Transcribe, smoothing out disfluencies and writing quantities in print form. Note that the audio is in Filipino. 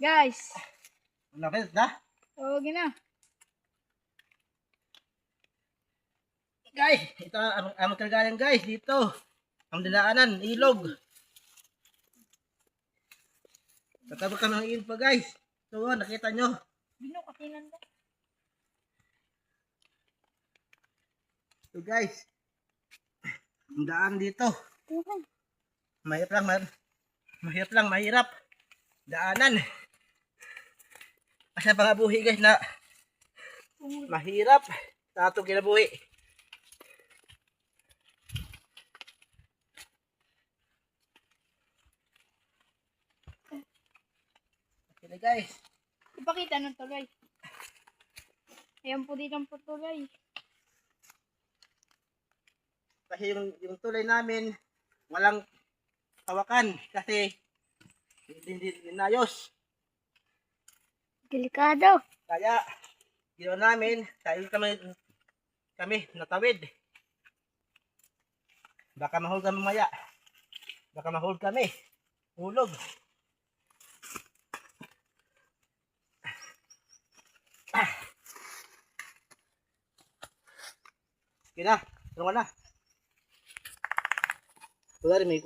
Guys. Lapit na. Oo, gina. Guys, ito ang kalagayan guys dito. Ang dinaanan, ilog. Tatabag kami ng ilog pa guys. So, nakita nyo. Bino, katinan ba? So guys, ang daan dito. Mahirap. Daanan. Kasi pangabuhi guys na mahirap sa atong kinabuhi. Okay guys. Ipakita ng tuloy. Ayan po dito ang tuloy. Kasi yung tulay namin walang hawakan kasi hindi inayos. Delikado. Kaya ginawa namin dahil kami natawid. Baka mahulog kami mamaya. Baka mahulog kami. Hulog. Sige na, tulungan na. Tulad may